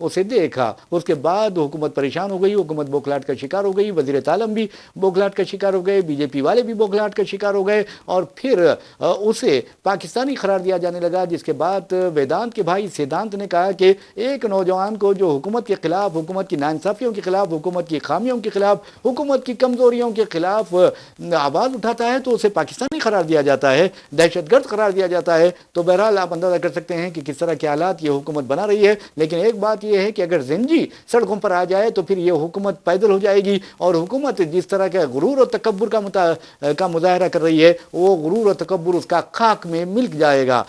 اسے دیکھا. اس کے بعد حکومت پریشان ہو گئی, حکومت بوکھلاہٹ کا شکار ہو گئی, وزیر تعلیم بھی بوکھلاہٹ کا شکار ہو گئے, بی جے پی والے بھی بوکھلاہٹ کا شکار ہو گئے, اور پھر اسے پاکستانی قرار دیا جانے لگا. جس کے بعد ویدانت کے بھائی سدھانت نے کہا کہ ایک نوجوان کو جو حکومت کے خلاف, حکومت کی ناانصافیوں کے خلاف, حکومت کی خامیوں کے خلاف, حکومت کی کمزوریوں کے خلاف آواز اٹھاتا ہے تو اسے پاکستانی قرار دیا جاتا ہے, دہشت گرد قرار دیا جاتا ہے. تو بہرحال آپ اندازہ کر سکتے ہیں کہ کس طرح کے حالات یہ حکومت بنا رہی ہے. لیکن ایک بات یہ ہے کہ اگر زنجی سڑکوں پر آ جائے تو پھر یہ حکومت پیدل ہو جائے گی, اور حکومت جس طرح کا غرور اور تکبر کا مظاہرہ کر رہی ہے وہ غرور اور تکبر اس کا خاک میں مل جائے گا.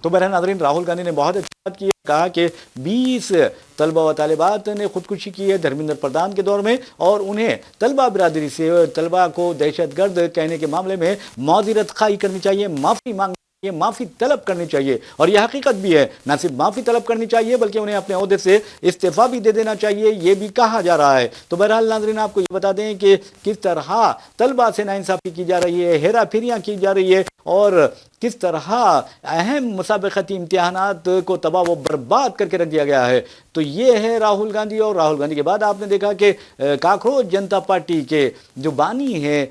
تو بہرحال ناظرین, راہل گاندھی نے بہت اچھی بات کی, کہا کہ 20 طلبہ و طالبات نے خودکشی کی ہے دھرمیندر پردھان کے دور میں, اور انہیں طلبہ برادری سے طلبہ کو دہشت گرد کہنے کے معاملے میں معذرت خواہی کرنی چاہیے, معافی مانگنی چاہیے, معافی طلب کرنی چاہیے. اور یہ حقیقت بھی ہے, نہ صرف معافی طلب کرنی چاہیے بلکہ انہیں اپنے عہدے سے استعفیٰ بھی دے دینا چاہیے, یہ بھی کہا جا رہا ہے. تو بہرحال ناظرین, آپ کو یہ بتا دیں کہ کس طرح طلبہ سے ناانصافی کی جا رہی ہے, ہیرا پھیریاں کی جا رہی ہے, اور کس طرح اہم مسابقتی امتحانات کو تباہ و برباد کر کے رکھ دیا گیا ہے. تو یہ ہے راہل گاندھی. اور راہل گاندھی کے بعد آپ نے دیکھا کہ کاکروچ جنتا پارٹی کے جو بانی ہیں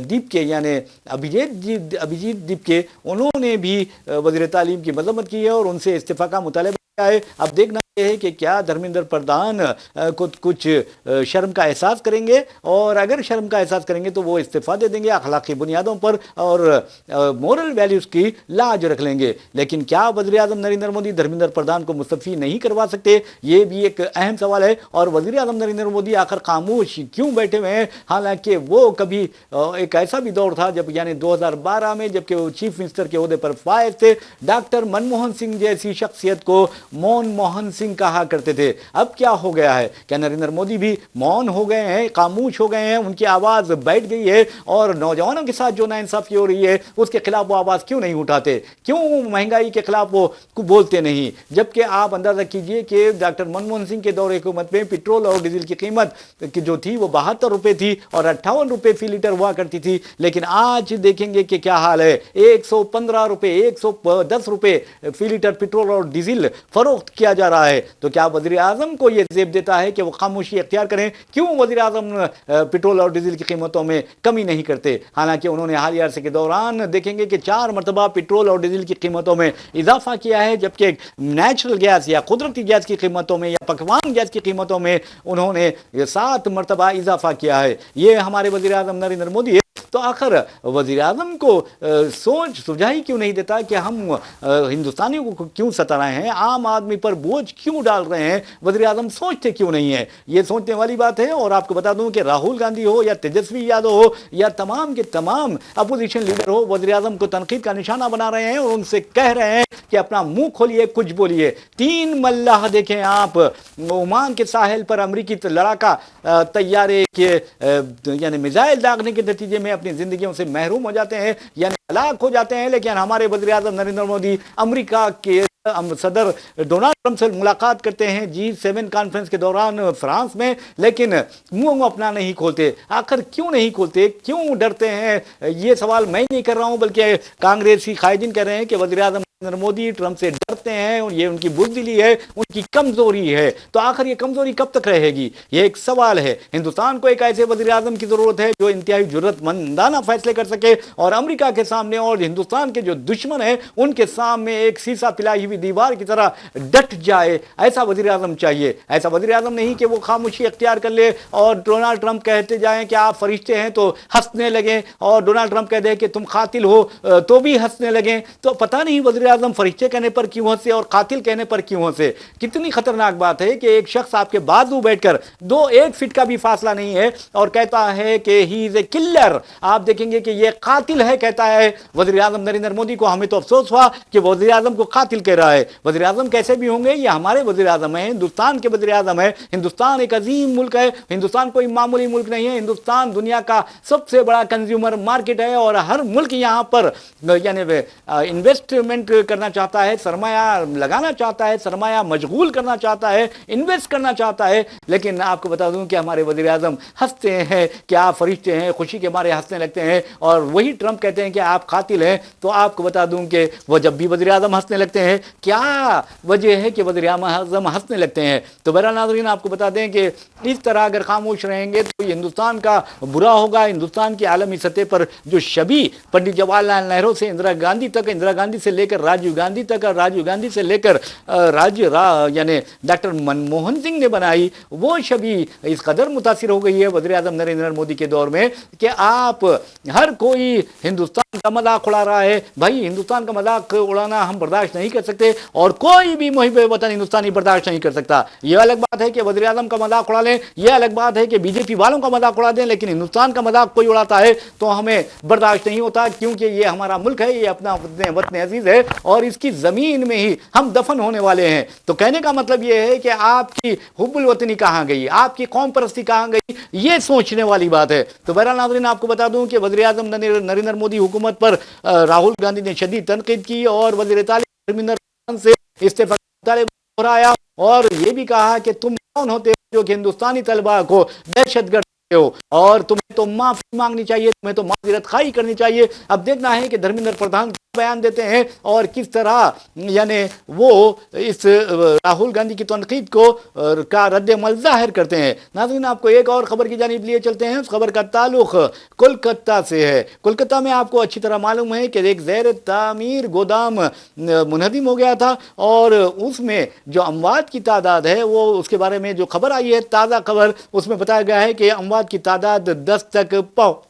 دیپ کے, یعنی ابھیجیت دیپ کے, انہوں نے بھی وزیر تعلیم کی مذمت کی ہے اور ان سے استعفیٰ کا مطالبہ کیا ہے. اب دیکھنا یہ ہے کہ کیا دھرمیندر پردھان کچھ شرم کا احساس کریں گے, اور اگر شرم کا احساس کریں گے تو وہ استعفیٰ دے دیں گے اخلاقی بنیادوں پر اور مورل ویلیوز کی لاج رکھ لیں گے. لیکن کیا وزیر اعظم نریندر مودی دھرمیندر پردھان کو مستعفی نہیں کروا سکتے, یہ بھی ایک اہم سوال ہے. اور وزیر اعظم نریندر مودی آخر خاموش کیوں بیٹھے ہوئے ہیں, حالانکہ وہ کبھی ایک ایسا بھی دور تھا جب, یعنی 2012 میں, جبکہ وہ چیف منسٹر کے عہدے پر فائز تھے, ڈاکٹر منموہن سنگھ جیسی شخصیت کو مون موہن سنگھ کہا کرتے تھے. اب کیا ہو گیا ہے, کیا نریندر مودی بھی مون ہو گئے ہیں, خاموش ہو گئے ہیں, ان کی آواز بیٹھ گئی ہے, اور نوجوانوں کے ساتھ جو ناانصافی ہو رہی ہے اس کے خلاف وہ آواز کیوں نہیں اٹھاتے, کیوں مہنگائی کے خلاف وہ بولتے نہیں؟ جبکہ آپ اندازہ کیجئے کہ ڈاکٹر منموہن سنگھ کے دور حکومت میں پیٹرول اور ڈیزل کی قیمت جو تھی وہ 72 روپے تھی اور 58 روپے فی لیٹر ہوا کرتی تھی. لیکن آج دیکھیں گے کہ کیا حال ہے, 115 روپے 110 روپے فی لیٹر پیٹرول اور ڈیزل فروخت کیا جا رہا ہے. تو کیا وزیر اعظم کو یہ زیب دیتا ہے کہ وہ خاموشی اختیار کریں؟ کیوں وزیر اعظم پیٹرول اور ڈیزل کی قیمتوں میں کمی نہیں کرتے, حالانکہ انہوں نے حالیہ عرصے کے دوران دیکھیں گے کہ 4 مرتبہ پیٹرول اور ڈیزل کی قیمتوں میں اضافہ کیا ہے, جبکہ نیچرل گیس یا قدرتی گیس کی قیمتوں میں یا پکوان گیس کی قیمتوں میں انہوں نے 7 مرتبہ اضافہ کیا ہے. یہ ہمارے وزیر اعظم نریندر مودی ہے. تو آخر وزیر اعظم کو سوچ سجائی کیوں نہیں دیتا کہ ہم ہندوستانیوں کو کیوں ستا رہے ہیں, عام آدمی پر بوجھ کیوں ڈال رہے ہیں, وزیر اعظم سوچتے کیوں نہیں ہیں؟ یہ سوچنے والی بات ہے. اور آپ کو بتا دوں کہ راہل گاندھی ہو یا تیجسوی یادو ہو یا تمام کے تمام اپوزیشن لیڈر ہو, وزیر اعظم کو تنقید کا نشانہ بنا رہے ہیں اور ان سے کہہ رہے ہیں کہ اپنا منہ کھولیے, کچھ بولیے. 3 ملاح دیکھیں آپ عمان کے ساحل پر امریکی لڑاکا طیارے کے یعنی میزائل داغنے کے نتیجے میں اپنی زندگیوں سے محروم ہو جاتے ہیں, یعنی ہلاک ہو جاتے ہیں. لیکن ہمارے وزیر اعظم نریندر مودی امریکہ کے صدر ڈونلڈ ٹرمپ سے ملاقات کرتے ہیں G7 کانفرنس کے دوران فرانس میں, لیکن منہ اپنا نہیں کھولتے. آخر کیوں نہیں کھولتے, کیوں ڈرتے ہیں؟ یہ سوال میں نہیں کر رہا ہوں بلکہ کانگریسی قائدین کہہ رہے ہیں کہ وزیر اعظم نریندر مودی ٹرمپ سے ڈرتے ہیں, یہ ان کی بزدلی ہے, ان کی کمزوری ہے. تو آخر یہ کمزوری کب تک رہے گی, یہ ایک سوال ہے. ہندوستان کو ایک ایسے وزیر اعظم کی ضرورت ہے جو انتہائی جرأت مندانہ فیصلے کر سکے اور امریکہ کے سامنے اور ہندوستان کے جو دشمن ہیں ان کے سامنے ایک سیسا پلائی ہوئی دیوار کی طرح ڈٹ جائے. ایسا وزیر اعظم چاہیے. ایسا وزیر اعظم نہیں کہ وہ خاموشی اختیار کر لے اور ڈونلڈ ٹرمپ کہتے جائیں کہ آپ فرشتے ہیں تو ہنسنے لگیں, اور ڈونلڈ ٹرمپ کہہ دے کہ تم قاتل ہو تو بھی ہنسنے لگیں. تو پتہ نہیں وزیر اعظم فرشتے کہنے پر کیوں ہنسے اور قاتل کہنے پر کیوں ہنسے. کتنی خطرناک بات ہے کہ ایک شخص آپ کے بازو بیٹھ کر 1 فٹ کا بھی فاصلہ نہیں ہے اور کہتا ہے کہ ہی از اے کلر. آپ دیکھیں گے کہ یہ قاتل ہے کہتا ہے وزیر اعظم نریندر مودی کو. ہمیں تو افسوس ہوا کہ وزیر اعظم کو قاتل کہہ رہا ہے. وزیر اعظم کیسے بھی ہوں گے, یہ ہمارے وزیر اعظم ہیں, ہندوستان کے وزیر اعظم ہیں. ہندوستان ایک عظیم ملک ہے, ہندوستان کوئی معمولی ملک نہیں ہے. ہندوستان دنیا کا سب سے بڑا کنزیومر مارکیٹ ہے اور ہر ملک یہاں پر یعنی انویسٹمنٹ کرنا چاہتا ہے، سرمایہ لگانا چاہتا ہے، سرمایہ مشغول کرنا چاہتا ہے، انویسٹ کرنا چاہتا ہے، لیکن آپ کو بتا دوں کہ ہمارے وزیر اعظم ہنستے ہیں کہ آپ فرشتے ہیں، خوشی کے مارے ہنسنے لگتے ہیں، اور وہی ٹرمپ کہتے ہیں کہ آپ قاتل ہیں۔ تو آپ کو بتا دوں کہ وہ جب بھی وزیر اعظم ہنسنے لگتے ہیں، کیا وجہ ہے کہ وزیر اعظم ہنسنے لگتے ہیں؟ تو بہرحال ناظرین، آپ کو بتا دیں کہ اس طرح اگر خاموش رہیں گے تو ہندوستان کا برا ہوگا۔ ہندوستان کی عالمی سطح پر جو شبیہ پنڈت جواہر لال نہرو سے اندرا گاندھی تک، اندرا گاندھی سے لے کر راجیو گاندھی تک، اور راجیو گاندھی سے لے کر یعنی ڈاکٹر منموہن سنگھ نے بنائی، وہ شبیہ اس قدر متاثر ہو گئی ہے وزیر اعظم نریندر مودی کے دور میں کہ آپ ہر کوئی ہندوستان کا مذاق اڑا رہا ہے۔ بھائی ہندوستان کا مذاق اڑانا ہم برداشت نہیں کر سکتے، اور کوئی بھی محب وطن ہندوستانی برداشت نہیں کر سکتا۔ یہ الگ بات ہے کہ وزیر اعظم کا مذاق اڑا لیں، یہ الگ بات ہے کہ بی جے پی والوں کا مذاق اڑا دیں، لیکن ہندوستان کا مذاق کوئی اڑاتا ہے تو ہمیں برداشت نہیں ہوتا، کیونکہ یہ ہمارا ملک ہے، یہ اپنا وطن عزیز ہے، اور اس کی زمین میں ہی ہم دفن ہونے والے ہیں۔ تو کہنے کا مطلب یہ ہے کہ آپ کی حب الوطنی کہاں گئی، آپ کی قوم پرستی کہاں گئی، یہ سوچنے والی بات ہے۔ تو بہرحال ناظرین، آپ کو بتا دوں کہ وزیر اعظم نریندر مودی حکومت پر راہل گاندھی نے شدید تنقید کی، اور وزیر تعلیم دھرمیندر پردھان سے استعفی کا مطالبہ دہرایا، اور یہ بھی کہا کہ تم کون ہوتے ہو جو کہ ہندوستانی طلباء کو دہشت گرد ہو، اور تمہیں تو معافی مانگنی چاہیے، تمہیں تو معذرت خواہی کرنی چاہیے۔ اب دیکھنا ہے کہ دھرمیندر پردھان بیان دیتے ہیں اور کس طرح یعنی وہ اس راہل گاندھی کی تنقید کو کا رد عمل ظاہر کرتے ہیں۔ ناظرین، آپ کو ایک اور خبر کی جانب لیے چلتے ہیں۔ اس خبر کا تعلق کولکتہ سے ہے۔ کولکتہ میں آپ کو اچھی طرح معلوم ہے کہ ایک زیر تعمیر گودام منہدم ہو گیا تھا، اور اس میں جو اموات کی تعداد ہے، وہ اس کے بارے میں جو خبر آئی ہے، تازہ خبر، اس میں بتایا گیا ہے کہ اموات کی تعداد 10 تک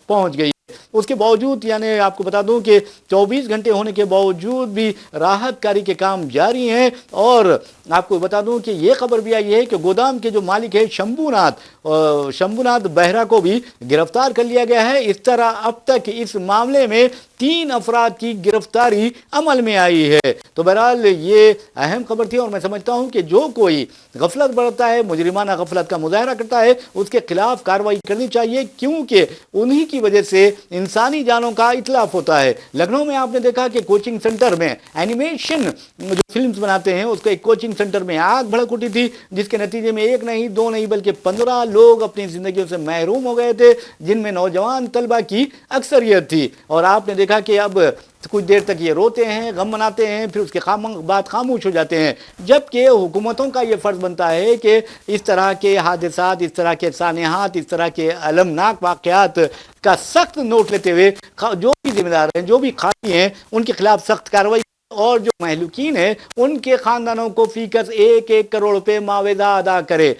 پہنچ گئی۔ اس کے باوجود یعنی آپ کو بتا دوں کہ 24 گھنٹے ہونے کے باوجود بھی راحت کاری کے کام جاری ہیں، اور آپ کو بتا دوں کہ یہ خبر بھی آئی ہے کہ گودام کے جو مالک ہے شمبھوناتھ بہرا کو بھی گرفتار کر لیا گیا ہے۔ اس طرح اب تک اس معاملے میں 3 افراد کی گرفتاری عمل میں آئی ہے۔ تو بہرحال یہ اہم خبر تھی، اور میں سمجھتا ہوں کہ جو کوئی غفلت برتتا ہے، مجرمانہ غفلت کا مظاہرہ کرتا ہے، اس کے خلاف کارروائی کرنی چاہیے، کیونکہ انہی کی وجہ سے انسانی جانوں کا اتلاف ہوتا ہے۔ لکھنؤ میں آپ نے دیکھا کہ کوچنگ سینٹر میں اینیمیشن جو فلمز بناتے ہیں، اس کا ایک کوچنگ سینٹر میں آگ بھڑک اٹھی تھی، جس کے نتیجے میں 1 نہیں 2 نہیں بلکہ 15 لوگ اپنی زندگیوں سے محروم ہو گئے تھے، جن میں نوجوان طلبہ کی اکثریت تھی۔ اور آپ نے دیکھا کہ اب کچھ دیر تک یہ روتے ہیں، غم مناتے ہیں، پھر اس کے بعد خاموش ہو جاتے ہیں، جبکہ حکومتوں کا یہ فرض بنتا ہے کہ اس طرح کے حادثات، اس طرح کے سانحات، اس طرح کے المناک واقعات کا سخت نوٹ لیتے ہوئے جو بھی ذمہ دار ہیں، جو بھی خاطی ہیں، ان کے خلاف سخت کارروائی، اور جو مہلوکین ہیں ان کے خاندانوں کو فی کس 1 کروڑ روپے معاوضہ ادا کرے۔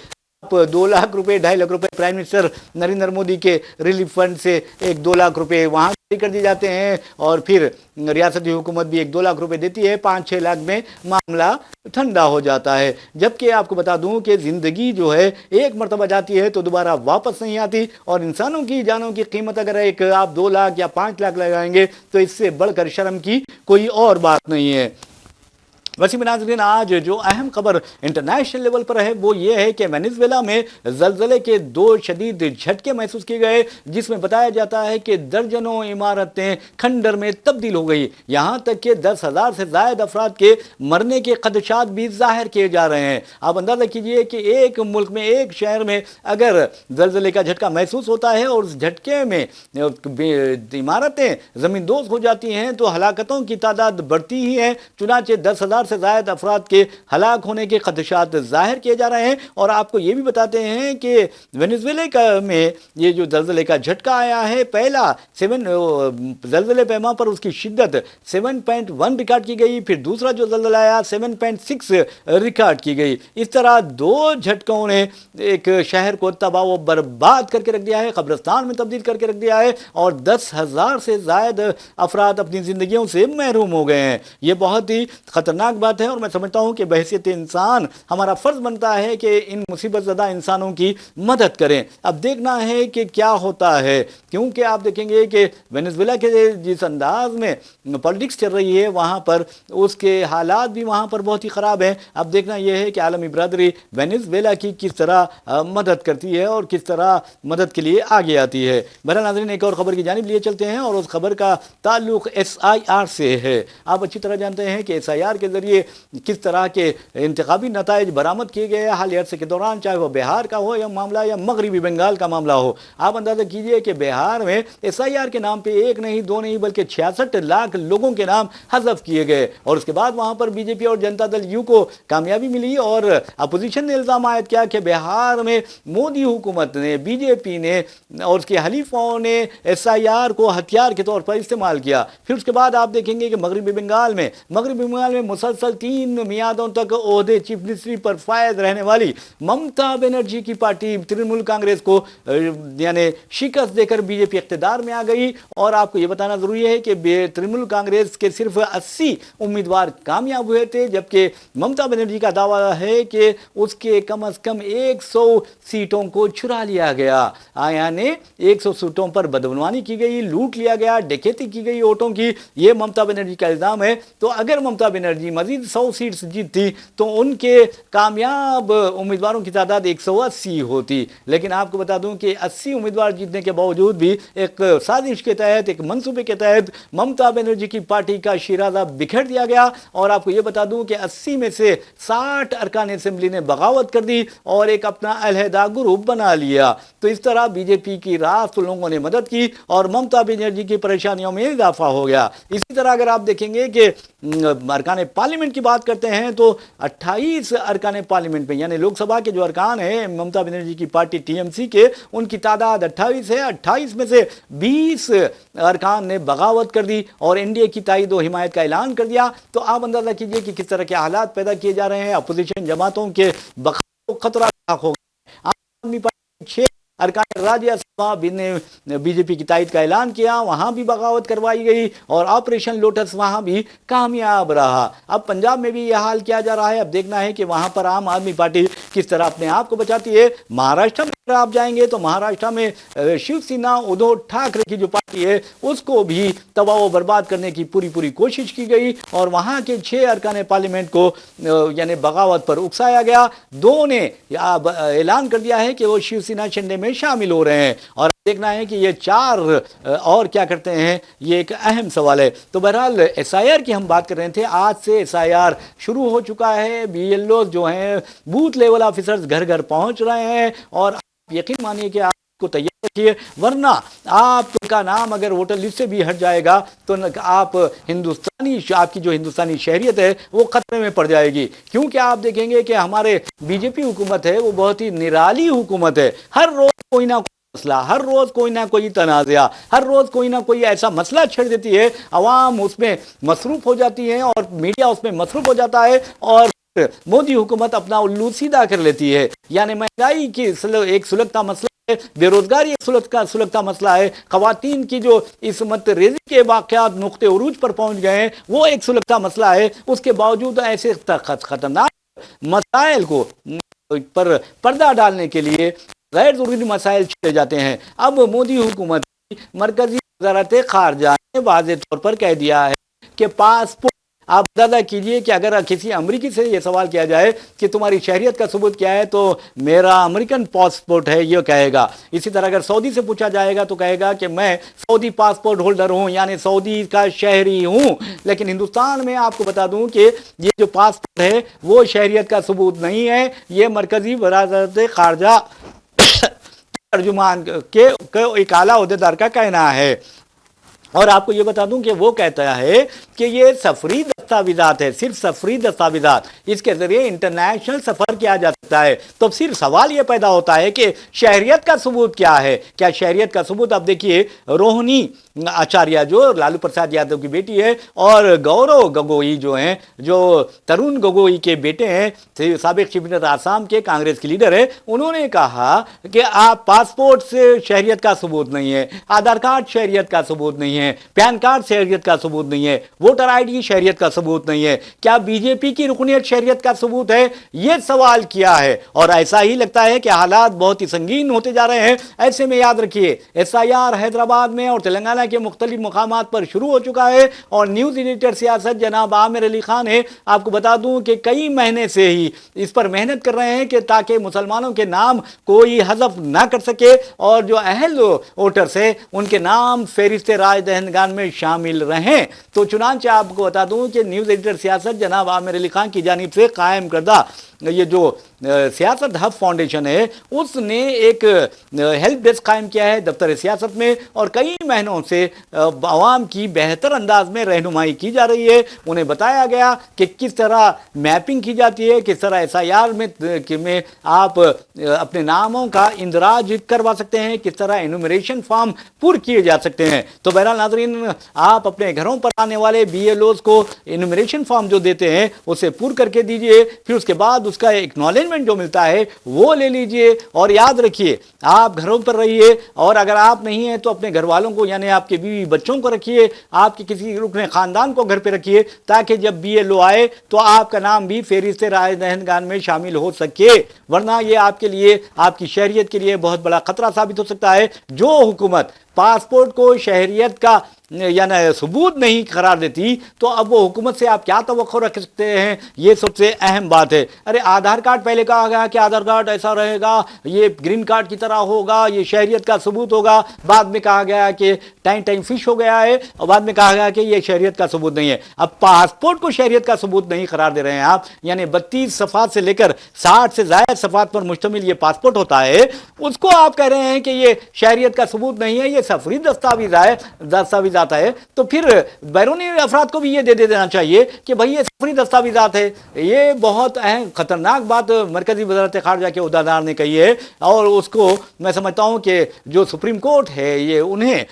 2 لاکھ روپے 2.5 لاکھ روپے پرائم منسٹر نریندر مودی کے ریلیف فنڈ سے 2 لاکھ روپے وہاں جاری کر دی جاتے ہیں، اور پھر ریاستی حکومت بھی 2 لاکھ روپے دیتی ہے، 5-6 لاکھ میں معاملہ ٹھنڈا ہو جاتا ہے۔ جبکہ آپ کو بتا دوں کہ زندگی جو ہے ایک مرتبہ جاتی ہے تو دوبارہ واپس نہیں آتی، اور انسانوں کی جانوں کی قیمت اگر آپ 2 لاکھ یا 5 لاکھ لگائیں گے تو اس سے بڑھ کر شرم کی کوئی اور بات نہیں ہے۔ وسیم ناظرین، آج جو اہم خبر انٹرنیشنل لیول پر ہے وہ یہ ہے کہ وینزویلا میں زلزلے کے 2 شدید جھٹکے محسوس کیے گئے، جس میں بتایا جاتا ہے کہ درجنوں عمارتیں کھنڈر میں تبدیل ہو گئی، یہاں تک کہ 10,000 سے زائد افراد کے مرنے کے خدشات بھی ظاہر کیے جا رہے ہیں۔ آپ اندازہ کیجئے کہ ایک ملک میں، ایک شہر میں اگر زلزلے کا جھٹکا محسوس ہوتا ہے اور اس جھٹکے میں عمارتیں زمین دوز ہو جاتی ہیں تو ہلاکتوں کی تعداد بڑھتی ہی ہے، چنانچہ 10,000 سے زائد افراد کے ہلاک ہونے کے خدشات ظاہر کیے جا رہے ہیں۔ اور آپ کو یہ بھی بتاتے ہیں کہ وینزویلا میں یہ جو زلزلے کا جھٹکا آیا ہے، پہلا زلزلے پیما پر اس کی شدت 7.1 ریکارڈ کی گئی، پھر دوسرا جو زلزلہ آیا 7.6 ریکارڈ کی گئی۔ اس طرح 2 جھٹکوں نے ایک شہر کو تباہ و برباد کر کے رکھ دیا ہے، قبرستان میں تبدیل کر کے رکھ دیا ہے، اور 10,000 سے زائد افراد اپنی زندگیوں سے محروم ہو گئے ہیں۔ یہ بہت ہی خطرناک افسوسناک بات ہے، اور میں سمجھتا ہوں کہ بحیثیت انسان ہمارا فرض بنتا ہے کہ ان مصیبت زدہ انسانوں کی مدد کریں۔ اب دیکھنا ہے کہ کیا ہوتا ہے، کیونکہ آپ دیکھیں گے کہ وینزویلا کے جس انداز میں پالیٹکس چل رہی ہے وہاں پر اس کے حالات بھی وہاں پر بہت ہی خراب ہیں۔ اب دیکھنا یہ ہے کہ عالمی برادری وینزویلا کی کس طرح مدد کرتی ہے اور کس طرح مدد کے لیے آگے آتی ہے۔ بہرحال ناظرین، ایک اور خبر کی جانب لیے چلتے ہیں، اور اس خبر کا تعلق ایس آئی آر سے ہے۔ آپ اچھی طرح جانتے ہیں کہ ایس آئی آر کے ذریعے کس طرح کے انتخابی نتائج برآمد کیے گئے حالیہ عرصے کے دوران، چاہے وہ بہار کا ہو یا معاملہ یا مغربی بنگال کا معاملہ ہو۔ آپ اندازہ کیجئے کہ بہار میں ایس آئی آر کے نام پہ ایک نہیں دو نہیں بلکہ 66 لاکھ لوگوں کے نام حذف کیے گئے، اور اس کے بعد وہاں پر بی جے پی اور جنتا دل یو کو کامیابی ملی، اور اپوزیشن نے الزام عائد کیا کہ بہار میں مودی حکومت نے، بی جے پی نے اور اس کے حلیفوں نے ایس آئی آر کو ہتھیار کے طور پر استعمال کیا۔ پھر اس کے بعد آپ دیکھیں گے کہ مغربی بنگال میں مسلسل 3 میعادوں تک عہدے چیف منسٹری پر فائز رہنے والی ممتا بنرجی کی پارٹی ترنمول کانگریس کو یعنی شکست دے کر بی جے پی اقتدار میں آ گئی۔ اور آپ کو یہ بتانا ضروری ہے کہ ترنمول کانگریس کے صرف 80 امیدوار کامیاب ہوئے تھے، جبکہ ممتا بنرجی کا دعویٰ ہے کہ اس کے کم از کم 100 سیٹوں کو چرا لیا گیا، یعنی 100 سیٹوں پر بدعنوانی کی گئی، لوٹ لیا گیا، ڈکیتی کی گئی ووٹوں کی، یہ ممتا بنرجی کا الزام ہے۔ تو اگر ممتا بنرجی مزید 100 سیٹس جیتتی تو ان کے کامیاب امیدواروں کی تعداد 180 ہوتی، لیکن آپ کو بتا دوں کہ 80 امیدوار جیتنے کے باوجود بھی ایک سازش کے تحت، ایک منصوبے کے تحت ممتا بنرجی کی پارٹی کا شیرازہ بکھیر دیا گیا، اور آپ کو یہ بتا دوں کہ 80 میں سے 60 ارکان اسمبلی نے بغاوت کر دی اور ایک اپنا علیحدہ گروپ بنا لیا۔ تو اس طرح بی جے پی کی راست لوگوں نے مدد کی اور ممتا بنرجی کی پریشانیوں میں اضافہ ہو گیا۔ اسی طرح اگر آپ دیکھیں گے کہ ارکان پارلیمنٹ کی بات کرتے ہیں تو 28 ارکان پارلیمنٹ میں، یعنی لوک سبھا کے جو ارکان ہیں ممتا بنرجی کی پارٹی ٹی ایم سی کے، ان کی تعداد 28 ہے۔ 28 میں سے 20 ارکان نے بغاوت کر دی اور این ڈی اے کی تائید و حمایت کا اعلان کر دیا۔ تو آپ اندازہ کیجئے کہ کس طرح کے حالات پیدا کیے جا رہے ہیں، اپوزیشن جماعتوں کے بقا کو خطرہ لاحق ہو گیا۔ عام آدمی پارٹی 6 ارکان راجیہ سبھا نے بی جے پی کی تائید کا اعلان کیا، وہاں بھی بغاوت کروائی گئی اور آپریشن لوٹس وہاں بھی کامیاب رہا۔ اب پنجاب میں بھی یہ حال کیا جا رہا ہے، اب دیکھنا ہے کہ وہاں پر عام آدمی پارٹی کس طرح اپنے آپ کو بچاتی ہے۔ مہاراشٹر میں اگر آپ جائیں گے تو مہاراشٹر میں شیو سینا ادھو ٹھاکرے کی جو پارٹی ہے اس کو بھی تباہ و برباد کرنے کی پوری کوشش کی گئی، اور وہاں کے 6 ارکان پارلیمنٹ کو یعنی بغاوت پر اکسایا گیا۔ 2 نے اعلان کر دیا ہے کہ وہ شیو سینا شنڈے میں شامل ہو رہے ہیں، اور دیکھنا ہے کہ یہ 4 اور کیا کرتے ہیں، یہ ایک اہم سوال ہے۔ تو بہرحال ایس آئی آر کی ہم بات کر رہے تھے، آج سے ایس آئی آر شروع ہو چکا ہے۔ بی ایل اوز جو ہیں بوتھ لیول آفیسرز گھر گھر پہنچ رہے ہیں، اور آپ یقین مانیے کہ آپ کو تیار رکھیے، ورنہ آپ کا نام اگر ووٹر لسٹ سے بھی ہٹ جائے گا تو آپ کی جو ہندوستانی شہریت ہے وہ خطرے میں پڑ جائے گی، کیونکہ آپ دیکھیں گے کہ ہمارے بی جے پی حکومت ہے وہ بہت ہی نرالی حکومت ہے۔ ہر روز کوئی نہ مسئلہ، ہر روز کوئی نہ کوئی تنازعہ، ہر روز کوئی نہ کوئی ایسا مسئلہ چھڑ دیتی ہے، عوام اس میں مصروف ہو جاتی ہے اور میڈیا اس میں مصروف ہو جاتا ہے، اور مودی حکومت اپنا الو سیدھا کر لیتی ہے۔ یعنی مہنگائی کی ایک سلگتا مسئلہ ہے، بے روزگاری ایک سلگتا مسئلہ ہے، خواتین کی جو عصمت ریزی کے واقعات نقطے عروج پر پہنچ گئے ہیں وہ ایک سلگتا مسئلہ ہے۔ اس کے باوجود ایسے خطرناک مسائل کو پر پردہ ڈالنے کے لیے غیر ضروری مسائل چھیڑے جاتے ہیں۔ اب مودی حکومت مرکزی وزارت خارجہ نے واضح طور پر کہہ دیا ہے کہ پاسپورٹ، آپ اندازہ کیجئے کہ اگر کسی امریکی سے یہ سوال کیا جائے کہ تمہاری شہریت کا ثبوت کیا ہے تو میرا امریکن پاسپورٹ ہے یہ کہے گا۔ اسی طرح اگر سعودی سے پوچھا جائے گا تو کہے گا کہ میں سعودی پاسپورٹ ہولڈر ہوں، یعنی سعودی کا شہری ہوں۔ لیکن ہندوستان میں آپ کو بتا دوں کہ یہ جو پاسپورٹ ہے وہ شہریت کا ثبوت نہیں ہے، یہ مرکزی وزارت خارجہ ترجمان کے ایک اعلیٰ عہدیدار کا کہنا ہے۔ اور آپ کو یہ بتا دوں کہ وہ کہتا ہے کہ یہ سفری دستاویزات ہے، صرف سفری دستاویزات، اس کے ذریعے انٹرنیشنل سفر کیا جا سکتا ہے۔ تو صرف سوال یہ پیدا ہوتا ہے کہ شہریت کا ثبوت کیا ہے؟ کیا شہریت کا ثبوت؟ اب دیکھیے روہنی آچاریہ جو لالو پرساد یادو کی بیٹی ہے، اور گورو گگوئی جو ہیں، جو ترون گگوئی کے بیٹے ہیں، سابق چیف منسٹر آسام کے، کانگریس کی لیڈر ہے، انہوں نے کہا کہ آپ پاسپورٹ سے شہریت کا ثبوت نہیں ہے، آدھار کارڈ شہریت کا ثبوت نہیں ہے، ہیں, پین کارڈ شہریت کا ثبوت نہیں ہے, ووٹر آئی ڈی شہریت کا ثبوت نہیں ہے, کیا بی جے پی کی رکنیت شہریت کا ثبوت ہے؟ یہ سوال کیا ہے. اور ایسا ہی لگتا ہے کہ حالات بہت ہی سنگین ہوتے جا رہے ہیں. ایسے میں یاد رکھیے ایس آئی آر حیدرآباد میں اور تلنگانہ کے مختلف مقامات پر شروع ہو چکا ہے, اور نیوز ایڈیٹر سیاست جناب عامر علی خان ہے, آپ کو بتا دوں کہ کئی مہینے سے ہی اس پر محنت کر رہے ہیں کہ تاکہ مسلمانوں کے نام کوئی حذف نہ کر سکے اور جو اہل ووٹرز ہیں ان کے نام فہرست رائے دہندگان میں شامل رہیں. تو چنانچہ آپ کو بتا دوں کہ نیوز ایڈیٹر سیاست جناب عامر علی خان کی جانب سے قائم کردہ یہ جو سیاست ہب فاؤنڈیشن ہے اس نے ایک ہیلپ ڈیسک قائم کیا ہے دفتر سیاست میں, اور کئی مہینوں سے عوام کی بہتر انداز میں رہنمائی کی جا رہی ہے. انہیں بتایا گیا کہ کس طرح میپنگ کی جاتی ہے, کس طرح ایس آئی آر میں آپ اپنے ناموں کا اندراج کروا سکتے ہیں, کس طرح انومریشن فارم پر کیے جا سکتے ہیں. تو بہرحال ناظرین, آپ اپنے گھروں پر آنے والے بی ایل اوز کو انومریشن فارم جو دیتے ہیں اسے پر کر کے دیجئے, پھر اس کے بعد اس کا ایکنالجمنٹ جو ملتا ہے وہ لے لیجئے. اور یاد رکھیے آپ گھروں پر رہیے, اور اگر آپ نہیں ہیں تو اپنے گھر والوں کو یعنی آپ کے بیوی بچوں کو رکھیے, آپ کے کسی رکن خاندان کو گھر پہ رکھیے, تاکہ جب بی ایل او آئے تو آپ کا نام بھی فہرست رائے دہندگان میں شامل ہو سکے. ورنہ یہ آپ کے لیے, آپ کی شہریت کے لیے بہت بڑا خطرہ ثابت ہو سکتا ہے. جو حکومت پاسپورٹ کو شہریت کا یعنی ثبوت نہیں قرار دیتی تو اب وہ حکومت سے آپ کیا توقع رکھ سکتے ہیں؟ یہ سب سے اہم بات ہے. ارے آدھار کارڈ پہلے کہا گیا کہ آدھار کارڈ ایسا رہے گا, یہ گرین کارڈ کی طرح ہوگا, یہ شہریت کا ثبوت ہوگا. بعد میں کہا گیا کہ ٹائم فش ہو گیا ہے, اور بعد میں کہا گیا کہ یہ شہریت کا ثبوت نہیں ہے. اب پاسپورٹ کو شہریت کا ثبوت نہیں قرار دے رہے ہیں آپ, یعنی 32 صفحات سے لے کر 60 سے زائد صفحات پر مشتمل یہ پاسپورٹ ہوتا ہے, اس کو آپ کہہ رہے ہیں کہ یہ شہریت کا ثبوت نہیں ہے, یہ سفری دستاویزات ہے. تو پھر بیرونی افراد کو بھی یہ دے دینا چاہیے کہ بھئی یہ سفری دستاویزات ہے. یہ بہت اہم خطرناک بات مرکزی وزارت خارجہ کے عہدیدار نے کہی ہے, اور اس کو میں سمجھتا ہوں کہ جو سپریم کورٹ ہے یہ انہیں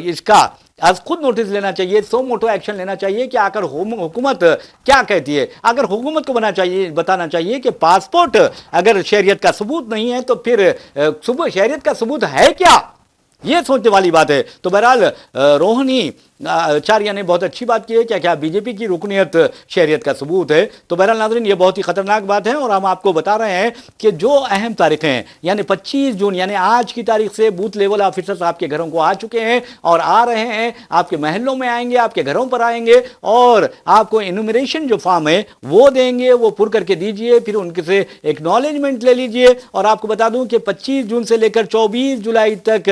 اس کا از خود نوٹس لینا چاہیے, سو موٹو ایکشن لینا چاہیے کہ آخر حکومت کیا کہتی ہے. اگر حکومت کو بتانا چاہیے کہ پاسپورٹ اگر شہریت کا ثبوت نہیں ہے تو پھر شہریت کا ثبوت ہے کیا, یہ سوچنے والی بات ہے. تو بہرحال روہنی آچاریہ نے بہت اچھی بات کی ہے, کیا بی جے پی کی رکنیت شہریت کا ثبوت ہے. تو بہرحال ناظرین یہ بہت ہی خطرناک بات ہے, اور ہم آپ کو بتا رہے ہیں کہ جو اہم تاریخیں ہیں یعنی 25 جون یعنی آج کی تاریخ سے بوتھ لیول آفیسرز آپ کے گھروں کو آ چکے ہیں اور آ رہے ہیں, آپ کے محلوں میں آئیں گے, آپ کے گھروں پر آئیں گے, اور آپ کو انومریشن جو فارم ہے وہ دیں گے, وہ پر کر کے دیجئے, پھر ان کے سے ایکنالجمنٹ لے لیجئے. اور آپ کو بتا دوں کہ 25 جون سے لے کر 24 جولائی تک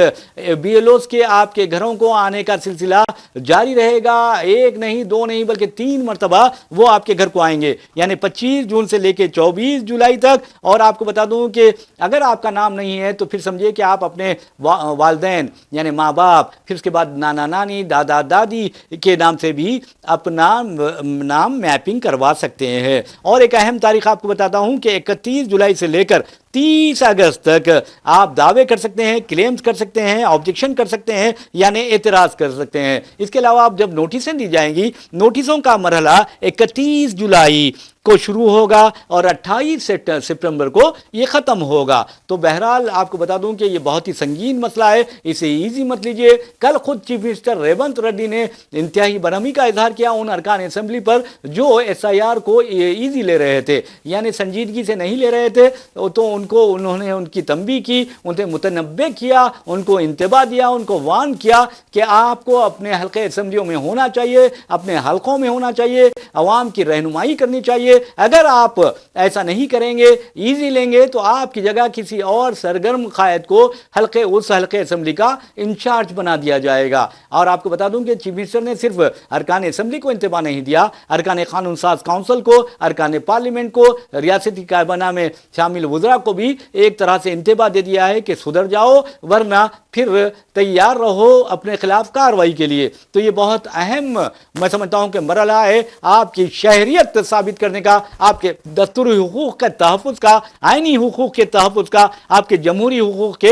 بی ایل اوز کے آپ کے گھروں کو آنے کا سلسلہ جاری رہے گا. ایک نہیں, دو نہیں, بلکہ 3 مرتبہ وہ آپ کے گھر کو آئیں گے, یعنی 25 جون سے لے کے 24 جولائی تک. اور آپ کو بتا دوں کہ اگر آپ کا نام نہیں ہے تو پھر سمجھے کہ آپ اپنے والدین یعنی ماں باپ, پھر اس کے بعد نانا نانی, دادا دادی کے نام سے بھی اپنا نام میپنگ کروا سکتے ہیں. اور ایک اہم تاریخ آپ کو بتاتا ہوں کہ 31 جولائی سے لے کر 30 اگست تک آپ دعوے کر سکتے ہیں, کلیمز کر سکتے ہیں, آبجیکشن کر سکتے ہیں, یعنی اعتراض کر سکتے ہیں. اس کے علاوہ آپ جب نوٹسیں دی جائیں گی, نوٹسوں کا مرحلہ 31 جولائی کو شروع ہوگا اور 28 سپٹمبر کو یہ ختم ہوگا. تو بہرحال آپ کو بتا دوں کہ یہ بہت ہی سنگین مسئلہ ہے, اسے ایزی مت لیجئے. کل خود چیف منسٹر ریونت ریڈی نے انتہائی برہمی کا اظہار کیا ان ارکان اسمبلی پر جو ایس آئی آر کو ایزی لے رہے تھے, یعنی سنجیدگی سے نہیں لے رہے تھے. تو انہوں نے ان کی تنبیہ کی, انہیں متنبہ کیا, ان کو انتباہ دیا, ان کو وارن کیا کہ آپ کو اپنے حلقے اسمبلیوں میں ہونا چاہیے, اپنے حلقوں میں ہونا چاہیے, عوام کی رہنمائی کرنی چاہیے. اگر آپ ایسا نہیں کریں گے, ایزی لیں گے, تو آپ کی جگہ کسی اور سرگرم قائد کو اس حلقے اسمبلی کا انچارج بنا دیا جائے گا. اور آپ کو بتا دوں کہ چیف منسٹر نے صرف ارکان اسمبلی کو انتباہ نہیں دیا, ارکان قانون ساز کونسل کو, ارکان پارلیمنٹ کو, ریاستی کابینہ میں شامل وزراء کو بھی ایک طرح سے انتباہ دے دیا ہے کہ سدھر جاؤ, ورنہ پھر تیار رہو اپنے خلاف کارروائی کے لیے. تو یہ بہت اہم میں سمجھتا ہوں کہ مرحلہ ہے آپ کی شہریت ثابت کرنے کا, آپ کے دستوری حقوق کے تحفظ کا, آئینی حقوق کے تحفظ کا, آپ کے جمہوری حقوق کے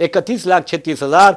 31,36,000